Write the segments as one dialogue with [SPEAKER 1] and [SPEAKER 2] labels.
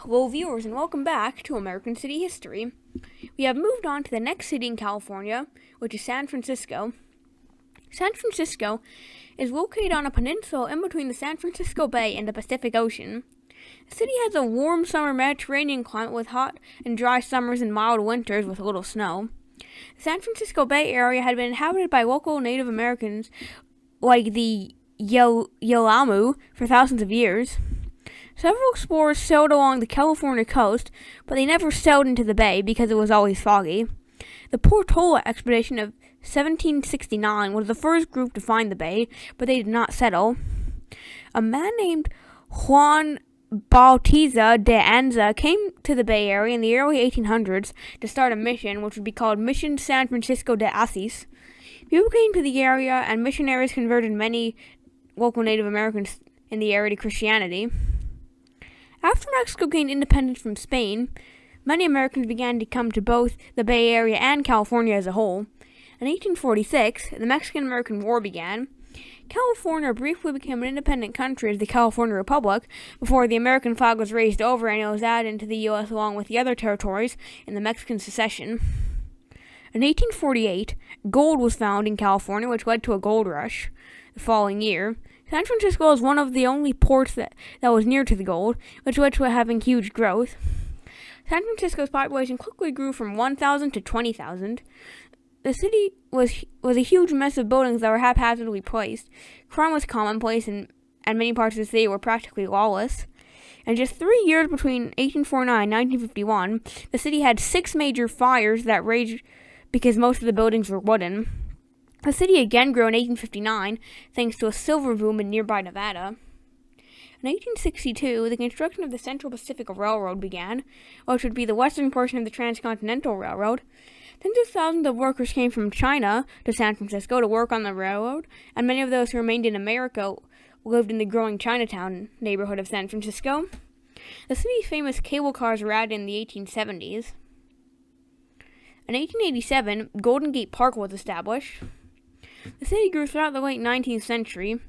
[SPEAKER 1] Hello viewers and welcome back to American City History. We have moved on to the next city in California, which is San Francisco. San Francisco is located on a peninsula in between the San Francisco Bay and the Pacific Ocean. The city has a warm summer Mediterranean climate with hot and dry summers and mild winters with little snow. The San Francisco Bay Area had been inhabited by local Native Americans like the Yelamu for thousands of years. Several explorers sailed along the California coast, but they never sailed into the bay because it was always foggy. The Portola expedition of 1769 was the first group to find the bay, but they did not settle. A man named Juan Bautista de Anza came to the Bay Area in the early 1800s to start a mission, which would be called Mission San Francisco de Asís. People came to the area, and missionaries converted many local Native Americans in the area to Christianity. After Mexico gained independence from Spain, many Americans began to come to both the Bay Area and California as a whole. In 1846, the Mexican-American War began. California briefly became an independent country as the California Republic before the American flag was raised over and it was added into the U.S. along with the other territories in the Mexican secession. In 1848, gold was found in California, which led to a gold rush the following year. San Francisco was one of the only ports that was near to the gold, which led to it having huge growth. San Francisco's population quickly grew from 1,000 to 20,000. The city was a huge mess of buildings that were haphazardly placed. Crime was commonplace, and many parts of the city were practically lawless. In just 3 years between 1849 and 1951, the city had 6 major fires that raged because most of the buildings were wooden. The city again grew in 1859 thanks to a silver boom in nearby Nevada. In 1862, the construction of the Central Pacific Railroad began, which would be the western portion of the Transcontinental Railroad. Tens of thousands of workers came from China to San Francisco to work on the railroad, and many of those who remained in America lived in the growing Chinatown neighborhood of San Francisco. The city's famous cable cars were added in the 1870s. In 1887, Golden Gate Park was established. The city grew throughout the late 19th century.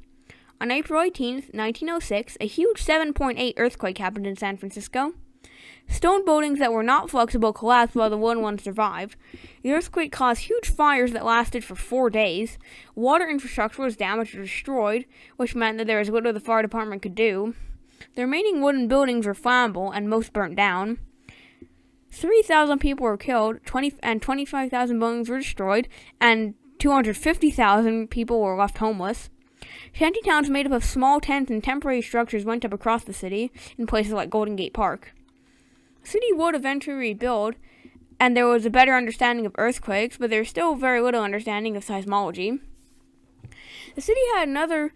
[SPEAKER 1] On April 18, 1906, a huge 7.8 earthquake happened in San Francisco. Stone buildings that were not flexible collapsed while the wooden ones survived. The earthquake caused huge fires that lasted for 4 days. Water infrastructure was damaged or destroyed, which meant that there was little the fire department could do. The remaining wooden buildings were flammable and most burnt down. 3,000 people were killed, 25,000 buildings were destroyed, and 250,000 people were left homeless. Shantytowns made up of small tents and temporary structures went up across the city in places like Golden Gate Park. The city would eventually rebuild, and there was a better understanding of earthquakes, but there was still very little understanding of seismology. The city had another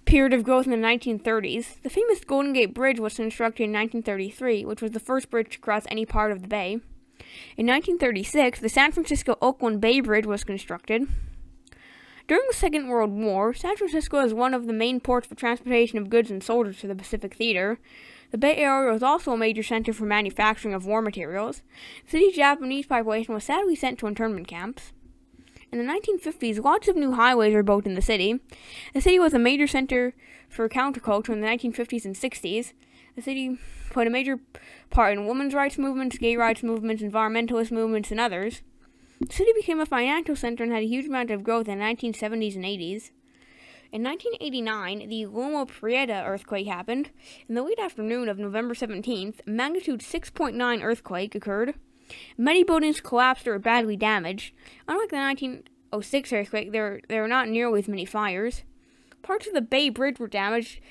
[SPEAKER 1] period of growth in the 1930s. The famous Golden Gate Bridge was constructed in 1933, which was the first bridge to cross any part of the bay. In 1936, the San Francisco-Oakland Bay Bridge was constructed. During the Second World War, San Francisco was one of the main ports for transportation of goods and soldiers to the Pacific Theater. The Bay Area was also a major center for manufacturing of war materials. The city's Japanese population was sadly sent to internment camps. In the 1950s, lots of new highways were built in the city. The city was a major center for counterculture in the 1950s and 60s. The city played a major part in women's rights movements, gay rights movements, environmentalist movements, and others. The city became a financial center and had a huge amount of growth in the 1970s and 80s. In 1989, the Loma Prieta earthquake happened. In the late afternoon of November 17th, a magnitude 6.9 earthquake occurred. Many buildings collapsed or were badly damaged. Unlike the 1906 earthquake, there were not nearly as many fires. Parts of the Bay Bridge were damaged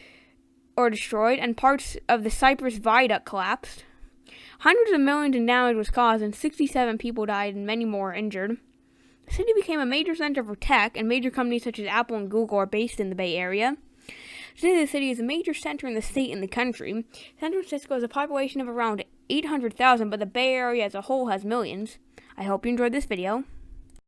[SPEAKER 1] or destroyed, and parts of the Cypress Viaduct collapsed. Hundreds of millions in damage was caused, and 67 people died and many more were injured. The city became a major center for tech, and major companies such as Apple and Google are based in the Bay Area. Today, the city is a major center in the state and the country. San Francisco has a population of around 800,000, but the Bay Area as a whole has millions. I hope you enjoyed this video.